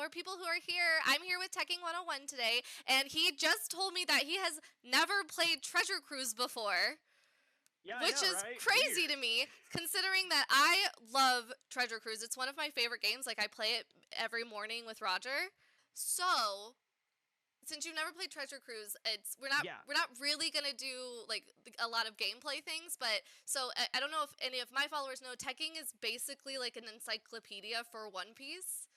more people who are here. I'm here with Tekking101 today, and he just told me that he has never played Treasure Cruise before. Yeah, which I know, is right? crazy Weird. to me, considering that I love Treasure Cruise. It's one of my favorite games. Like, I play it every morning with Roger. So, since you've never played Treasure Cruise, we're not really gonna do like a lot of gameplay things, but so I don't know if any of my followers know, Tekking is basically like an encyclopedia for One Piece.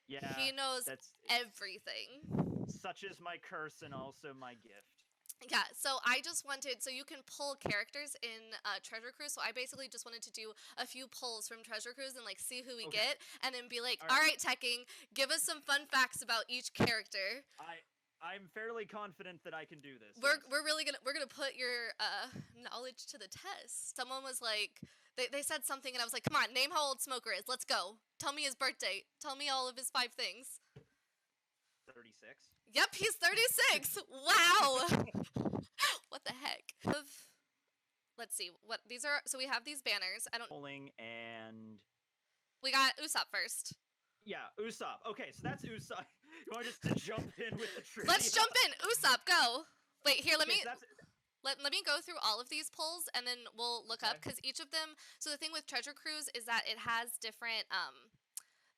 Yeah, He knows that's everything. such is my curse and also my gift. Yeah, so I just wanted, so you can pull characters in Treasure Cruise, so I basically just wanted to do a few pulls from Treasure Cruise and like see who we get, and then be like, all right, Tekking, give us some fun facts about each character. I'm fairly confident that I can do this. We're really gonna put your knowledge to the test. Someone was like, they said something, and I was like, come on, name how old Smoker is. Let's go. Tell me his birthday. Tell me all of his 5 things. 36. Yep, he's 36. Wow. What the heck? Let's see what these are. So we have these banners. I don't. Pulling and. We got Usopp first. Yeah, Usopp. Okay, so that's Usopp. You want just to jump in with the trivia? Let's jump in. Usopp, go. Wait, here. Let me. So let me go through all of these polls, and then we'll look up, because each of them. So the thing with Treasure Cruise is that it has different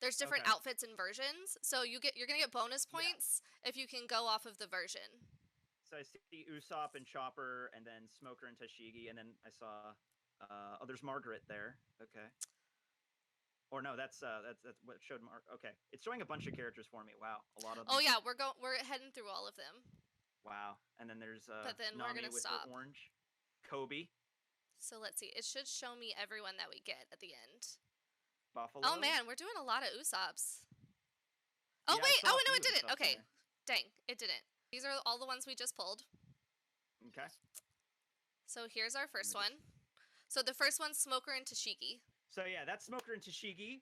there's different outfits and versions. So you're gonna get bonus points if you can go off of the version. So I see Usopp and Chopper, and then Smoker and Toshiki, and then I saw oh, there's Margaret there. Okay. Or no, that's what showed Mark. Okay, it's showing a bunch of characters for me. Wow, a lot of them. Oh yeah, we're heading through all of them. Wow, and then there's but then Nami we're gonna with stop. Orange, Kobe. So let's see. It should show me everyone that we get at the end. Buffalo. Oh man, we're doing a lot of Usopps. Oh yeah, wait, oh no, it didn't. didn't. Okay, dang, it didn't. These are all the ones we just pulled. Okay. So here's our first one. So the first one's Smoker and Toshiki. So yeah, that's Smoker and Toshiki.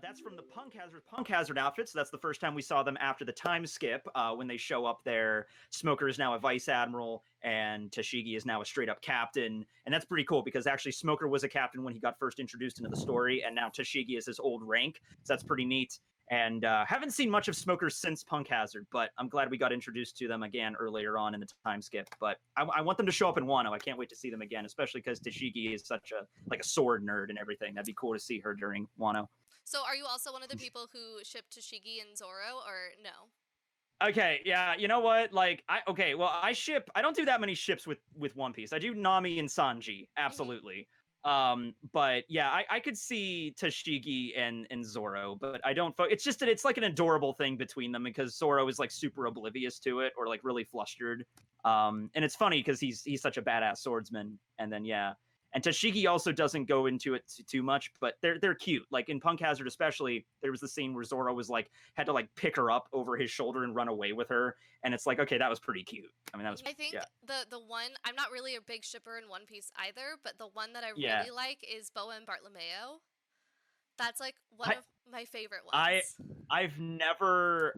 That's from the Punk Hazard outfit. So that's the first time we saw them after the time skip, when they show up there. Smoker is now a vice admiral, and Toshiki is now a straight up captain. And that's pretty cool, because actually Smoker was a captain when he got first introduced into the story, and now Toshiki is his old rank. So that's pretty neat. And haven't seen much of Smoker since Punk Hazard, but I'm glad we got introduced to them again earlier on in the time skip. But I want them to show up in Wano. I can't wait to see them again, especially because Toshiki is such a sword nerd and everything. That'd be cool to see her during Wano. So are you also one of the people who ship Toshiki and Zoro, or no? Okay, yeah, you know what? Like, I don't do that many ships with One Piece. I do Nami and Sanji, absolutely. But yeah, I could see Toshiki and Zoro, but I don't. It's just that it's like an adorable thing between them, because Zoro is like super oblivious to it, or like really flustered. And it's funny because he's such a badass swordsman. And then yeah. And Toshiki also doesn't go into it too much, but they're cute. Like in Punk Hazard especially, there was the scene where Zoro was like had to like pick her up over his shoulder and run away with her, and it's like, okay, that was pretty cute. I mean, that was. I think the one, I'm not really a big shipper in One Piece either, but the one that I Yeah. really like is Boa and Bartolomeo. That's like one of my favorite ones. I've never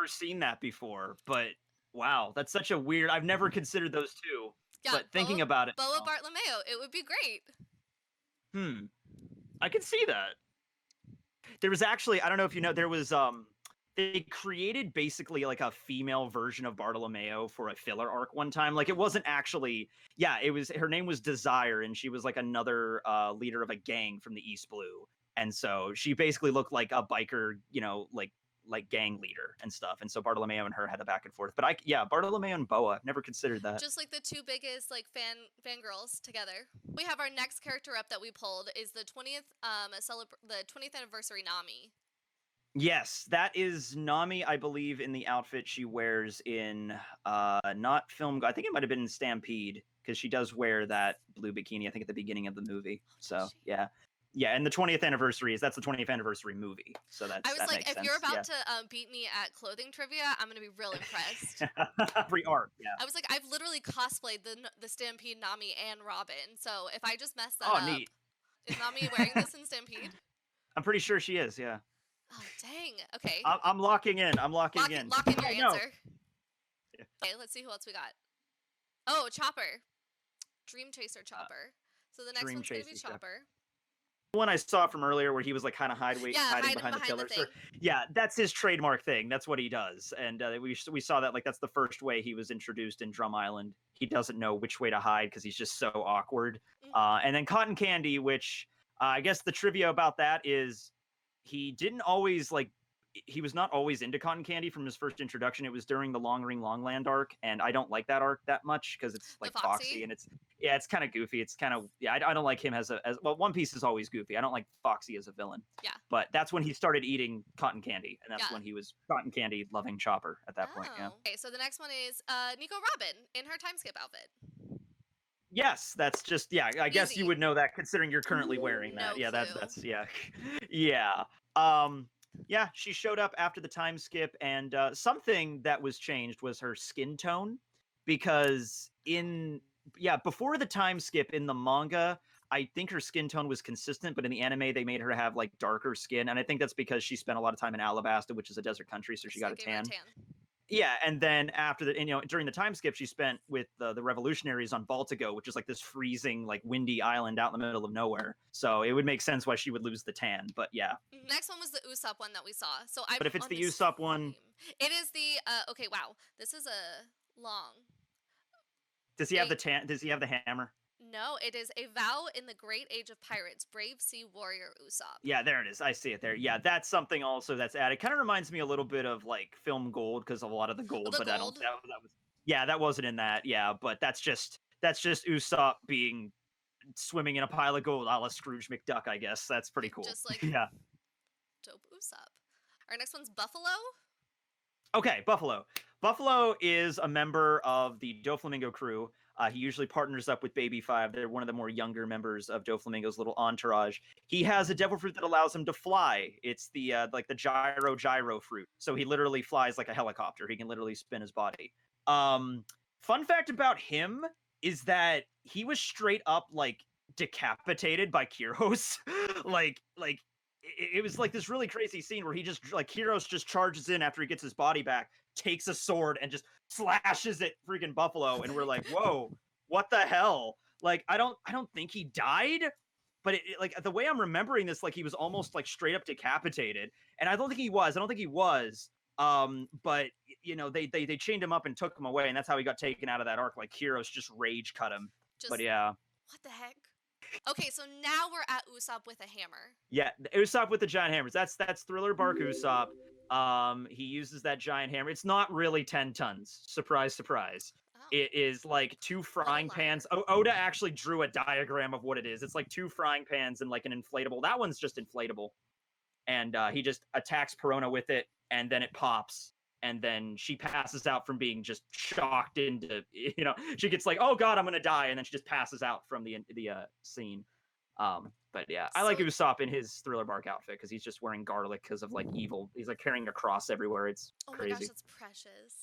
seen that before, but wow, that's such a weird. I've never considered those two. Yeah, but thinking about it, Boa Bartolomeo, it would be great. I can see that. There was actually, I don't know if you know, there was they created basically like a female version of Bartolomeo for a filler arc one time. Like it wasn't actually, yeah, it was, her name was Desire, and she was like another leader of a gang from the East Blue, and so she basically looked like a biker, you know, like gang leader and stuff. And so Bartolomeo and her had a back and forth. But Bartolomeo and Boa, I've never considered that. Just like the two biggest like fangirls together. We have our next character up that we pulled is the 20th the 20th anniversary Nami. Yes, that is Nami, I believe, in the outfit she wears in not film. I think it might have been in Stampede, because she does wear that blue bikini, I think, at the beginning of the movie. So yeah. Yeah, and the 20th anniversary that's the 20th anniversary movie. So that's. I was like, if you're about to beat me at clothing trivia, I'm gonna be real impressed. Free art, yeah. I was like, I've literally cosplayed the Stampede Nami and Robin. So if I just mess that up, neat. Is Nami wearing this in Stampede? I'm pretty sure she is. Yeah. Oh dang. Okay. I'm locking in. Lock in your answer. Yeah. Okay, let's see who else we got. Oh, Chopper. Dream Chaser Chopper. So the next one's gonna be Chopper. one I saw from earlier where he was like kind of hiding behind the pillar. Yeah, that's his trademark thing. That's what he does. And we saw that, like, that's the first way he was introduced in Drum Island. He doesn't know which way to hide because he's just so awkward. And then Cotton Candy, which I guess the trivia about that is he didn't always like. He was not always into Cotton Candy from his first introduction. It was during the Long Ring Longland arc, and I don't like that arc that much because it's like Foxy, and it's kind of goofy. It's kind of I don't like him as well. One Piece is always goofy. I don't like Foxy as a villain. Yeah. But that's when he started eating cotton candy, and that's when he was cotton candy loving Chopper at that point. Yeah. Okay, so the next one is Nico Robin in her time skip outfit. Yes, that's just I guess you would know that considering you're currently wearing that. No that's yeah. Yeah, she showed up after the time skip, and something that was changed was her skin tone, because before the time skip in the manga, I think her skin tone was consistent, but in the anime they made her have like darker skin, and I think that's because she spent a lot of time in Alabasta, which is a desert country, so she got a tan. Yeah, and then after during the time skip, she spent with the revolutionaries on Baltigo, which is like this freezing, like windy island out in the middle of nowhere. So it would make sense why she would lose the tan. But yeah. Next one was the Usopp one that we saw. But if it's the Usopp one, it is the okay. Wow, this is a long. Does he have the tan? Does he have the hammer? No, it is a vow in the great age of pirates, brave sea warrior Usopp. Yeah, there it is. I see it there. Yeah, that's something also that's added. Kind of reminds me a little bit of like Film Gold because of a lot of the gold, but I don't. That wasn't in that. Yeah, but that's just Usopp being swimming in a pile of gold, a la Scrooge McDuck. I guess that's pretty cool. Just like dope Usopp. Our next one's Buffalo. Okay, Buffalo. Buffalo is a member of the Doflamingo crew. He usually partners up with Baby Five. They're one of the more younger members of Doflamingo's little entourage. He has a devil fruit that allows him to fly. It's the like the gyro fruit. So he literally flies like a helicopter. He can literally spin his body. Fun fact about him is that he was straight up like decapitated by Kyros. like it was like this really crazy scene where he just like Kyros just charges in after he gets his body back, takes a sword and just slashes at freaking Buffalo, and we're like, whoa, what the hell? Like, I don't think he died, but like the way I'm remembering this, like he was almost like straight up decapitated, and I don't think he was. But they chained him up and took him away, and that's how he got taken out of that arc. Like Kyros just rage cut him. But yeah. What the heck? Okay, so now we're at Usopp with a hammer. Yeah, Usopp with the giant hammers. That's Thriller Bark Usopp. He uses that giant hammer. It's not really 10 tons. Surprise, surprise. Oh. It is like 2 frying pans. Oda actually drew a diagram of what it is. It's like 2 frying pans and like an inflatable. That one's just inflatable. And he just attacks Perona with it, and then it pops. And then she passes out from being just shocked into, she gets like, oh God, I'm going to die. And then she just passes out from the scene. But yeah, I like Usopp in his Thriller Bark outfit because he's just wearing garlic because of like evil. He's like carrying a cross everywhere. It's crazy. Oh my gosh, that's precious.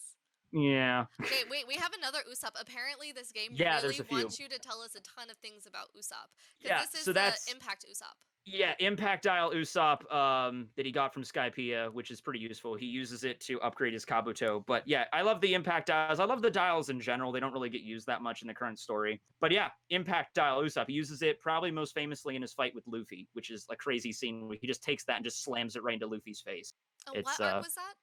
Yeah. Okay, wait, we have another Usopp. Apparently this game really wants you to tell us a ton of things about Usopp. Yeah, this is the Impact Usopp. Yeah, Impact Dial Usopp that he got from Skypiea, which is pretty useful. He uses it to upgrade his Kabuto. But yeah, I love the Impact Dials. I love the dials in general. They don't really get used that much in the current story. But yeah, Impact Dial Usopp. He uses it probably most famously in his fight with Luffy, which is a crazy scene where he just takes that and just slams it right into Luffy's face. Oh, what arc was that?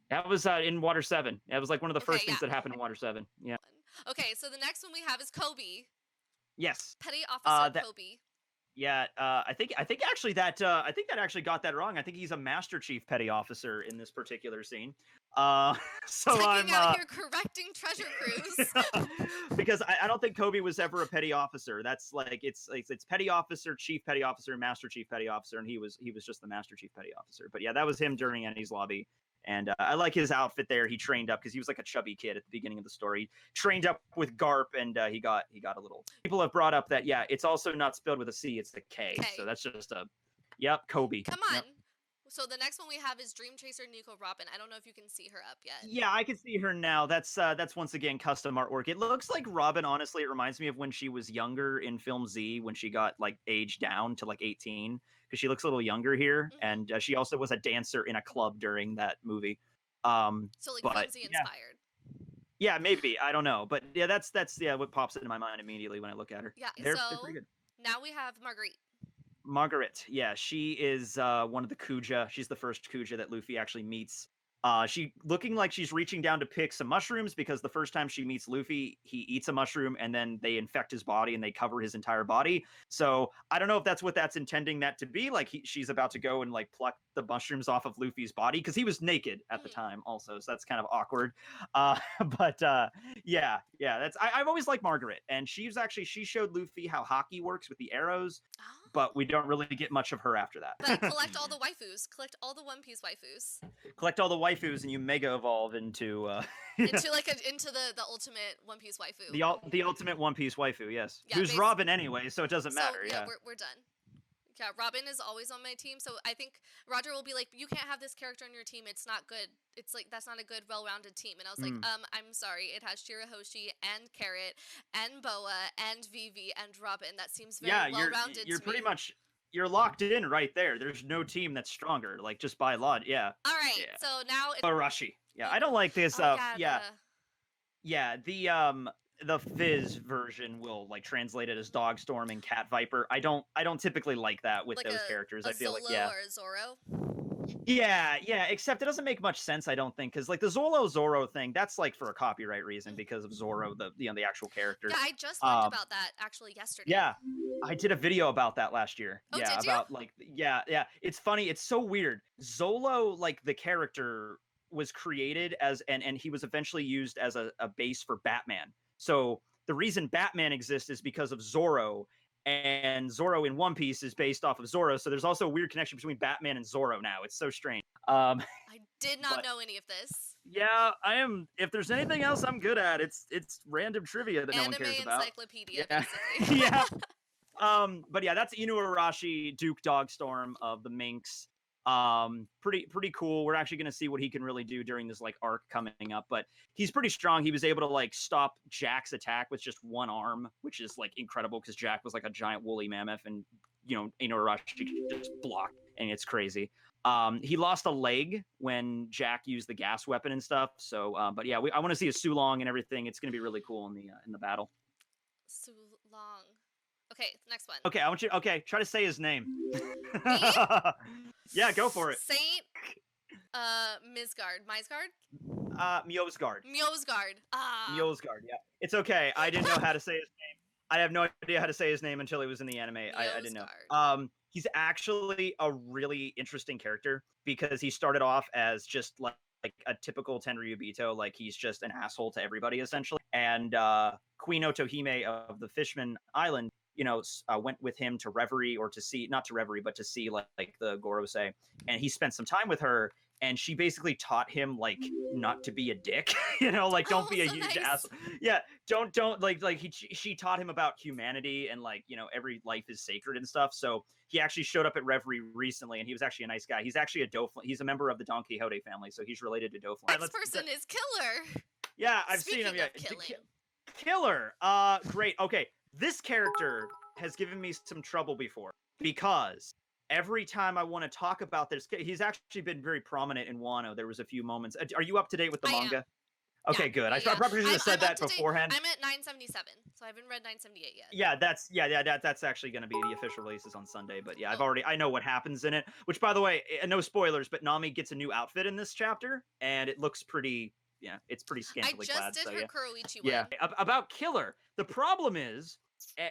That was in Water 7. That was like one of the first things that happened in Water 7. Yeah. Okay, so the next one we have is Kobe. Yes. Petty Officer Kobe. Yeah, I think actually that actually got that wrong. I think he's a Master Chief Petty Officer in this particular scene. So I'm out here correcting Treasure Cruise. Because I don't think Kobe was ever a Petty Officer. That's like it's Petty Officer, Chief Petty Officer, Master Chief Petty Officer, and he was just the Master Chief Petty Officer. But yeah, that was him during Enies Lobby. And I like his outfit there. He trained up because he was like a chubby kid at the beginning of the story. Trained up with Garp, and he got a little. People have brought up that it's also not spelled with a C; it's the K. So that's just Kobe. Come on. Yep. So the next one we have is Dream Chaser Nico Robin. I don't know if you can see her up yet. Yeah, I can see her now. That's once again custom artwork. It looks like Robin. Honestly, it reminds me of when she was younger in Film Z, when she got like aged down to like 18. Because she looks a little younger here, and she also was a dancer in a club during that movie. So like Frenzy inspired. Yeah, maybe. I don't know, but yeah, that's what pops into my mind immediately when I look at her. Yeah, they're pretty good. Now we have Marguerite. Margaret. Yeah, she is one of the Kuja. She's the first Kuja that Luffy actually meets. She looking like she's reaching down to pick some mushrooms because the first time she meets Luffy, he eats a mushroom and then they infect his body and they cover his entire body. So I don't know if that's what that's intending that to be. Like she's about to go and like pluck the mushrooms off of Luffy's body because he was naked at the time also. So that's kind of awkward. But yeah, that's I've always liked Margaret, and she showed Luffy how hockey works with the arrows. But we don't really get much of her after that. But collect all the waifus. Collect all the One Piece waifus. Collect all the waifus, and you mega evolve into into the ultimate One Piece waifu. The ultimate One Piece waifu, yes. Yeah, who's Robin anyway, so it doesn't matter. Yeah, we're done. Yeah, Robin is always on my team, so I think Roger will be like, "You can't have this character on your team. It's not good. It's like that's not a good, well-rounded team." And I was like, I'm sorry. It has Shirahoshi and Carrot and Boa and Vivi and Robin. That seems very well-rounded. You're pretty much locked in right there. There's no team that's stronger, like just by lot. Yeah. All right. Yeah. So now it's Rushy. Yeah, I don't like this. The Fizz version will like translate it as Dog Storm and Cat Viper. I don't typically like that with those characters. I feel Zolo like or Zoro. Yeah, except it doesn't make much sense, I don't think, because like the Zoro thing, that's like for a copyright reason because of Zoro, the actual character. Yeah, I just learned about that actually yesterday. Yeah, I did a video about that last year. Oh, yeah, did about you? like it's funny, it's so weird. Zolo, like the character, was created as and he was eventually used as a base for Batman. So the reason Batman exists is because of Zoro, and Zoro in One Piece is based off of Zoro. So there's also a weird connection between Batman and Zoro now. It's so strange. I did not know any of this. Yeah, I am. If there's anything else I'm good at, it's random trivia that no one cares about. Encyclopedia, basically. Yeah. But yeah, that's Inuarashi, Duke Dogstorm of the Minx. Pretty cool. We're actually going to see what he can really do during this like arc coming up, but he's pretty strong. He was able to like stop Jack's attack with just one arm, which is like incredible because Jack was like a giant woolly mammoth, and Inuarashi just blocked, and it's crazy. He lost a leg when Jack used the gas weapon and stuff. So, but yeah, I want to see a Sulong and everything. It's going to be really cool in the battle. Sulong. Okay, next one. Okay, I want you. Okay, try to say his name. Yeah, go for it. Saint Mizgard. Mjosgard. Mjosgard. Yeah. It's okay. I didn't know how to say his name. I have no idea how to say his name until he was in the anime. I didn't know. He's actually a really interesting character because he started off as just like a typical Tenryubito, like he's just an asshole to everybody essentially. And Queen Otohime of the Fishman Island, went with him to Reverie, or to see, not to Reverie, but to see like the Gorosei. And he spent some time with her, and she basically taught him like not to be a dick, like don't be a huge asshole. Yeah, don't she taught him about humanity and like, every life is sacred and stuff. So he actually showed up at Reverie recently, and he was actually a nice guy. He's actually a Doflamingo. He's a member of the Don Quixote family, so he's related to Doflamingo. Next person is Killer. Yeah, I've seen him. Yeah, Killer. Great. Okay. This character has given me some trouble before because every time I want to talk about this, he's actually been very prominent in Wano. There was a few moments. Are you up to date with the manga? Okay, yeah, good. I probably should have said that beforehand. I'm at 977, so I haven't read 978 yet. Yeah, that's actually going to be the official releases on Sunday. But yeah, I know what happens in it. Which, by the way, no spoilers, but Nami gets a new outfit in this chapter, and it looks pretty. Yeah, it's pretty scantily clad. I just did her Kuroichi one. Yeah, about Killer. The problem is,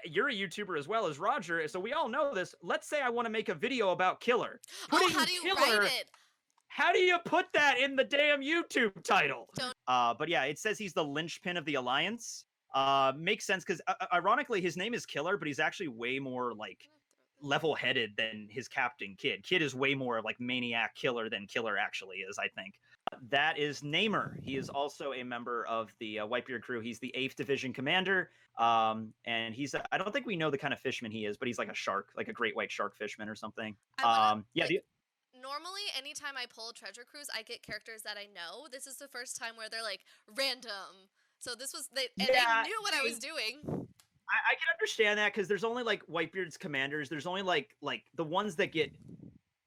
you're a YouTuber as well as Roger, so we all know this. Let's say I want to make a video about Killer. How do you write it? How do you put that in the damn YouTube title? But yeah, it says he's the linchpin of the Alliance. Makes sense because ironically, his name is Killer, but he's actually way more like level-headed than his captain Kid. Kid is way more like maniac killer than Killer actually is, I think. That is Namer. He is also a member of the Whitebeard crew. He's the 8th Division commander. And he's I don't think we know the kind of fishman he is, but he's like a shark, like a great white shark fishman or something. Normally, anytime I pull Treasure Cruise, I get characters that I know. This is the first time where they're like random. So this was they knew what I was doing. I can understand that because there's only like Whitebeard's commanders. There's only like the ones that get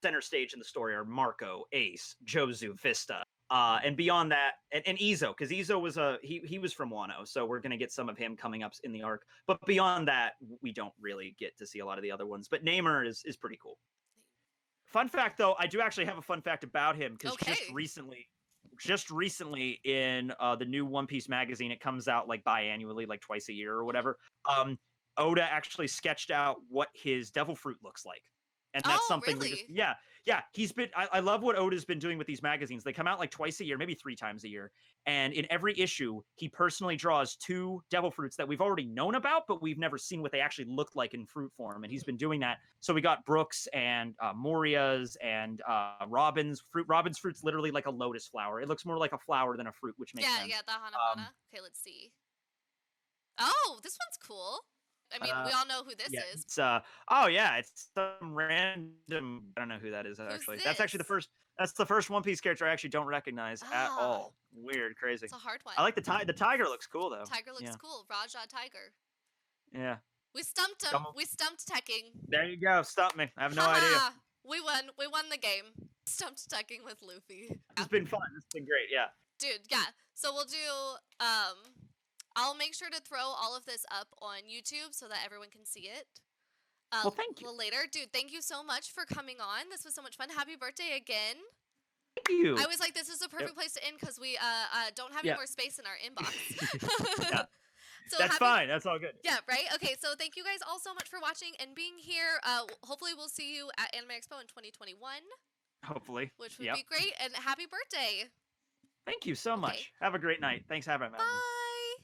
center stage in the story are Marco, Ace, Jozu, Vista. And beyond that, and Izo, because Izo was he was from Wano, so we're gonna get some of him coming up in the arc. But beyond that, we don't really get to see a lot of the other ones. But Namer is pretty cool. Fun fact, though, I do actually have a fun fact about him because just recently in the new One Piece magazine, it comes out like biannually, like twice a year or whatever. Oda actually sketched out what his devil fruit looks like. And that's something really? He's been I love what Oda's been doing with these magazines. They come out like twice a year, maybe 3 times a year. And in every issue, he personally draws 2 devil fruits that we've already known about, but we've never seen what they actually look like in fruit form. And he's been doing that. So we got Brooks and Moria's and Robin's fruit. Robin's fruit's literally like a lotus flower. It looks more like a flower than a fruit, which makes sense. Yeah, the Hana. Okay, let's see. Oh, this one's cool. I mean, we all know who this is. It's it's some random. I don't know who that is actually. That's actually That's the first One Piece character I actually don't recognize at all. Weird, crazy. It's a hard one. I like the tiger. Looks cool though. Tiger looks cool. Raja Tiger. Yeah. We stumped him. We stumped Tekking. There you go. Stump me. I have no idea. We won. We won the game. Stumped Tekking with Luffy. It's been fun. It's been great. Yeah. Dude, yeah. So we'll do. I'll make sure to throw all of this up on YouTube so that everyone can see it. Well, thank you. A little later. Dude, thank you so much for coming on. This was so much fun. Happy birthday again. Thank you. I was like, this is a perfect place to end because we don't have any more space in our inbox. Yeah. So that's fine. That's all good. Yeah, right? Okay, so thank you guys all so much for watching and being here. Hopefully we'll see you at Anime Expo in 2021. Hopefully. Which would be great. And happy birthday. Thank you so much. Have a great night. Thanks for having me. Bye.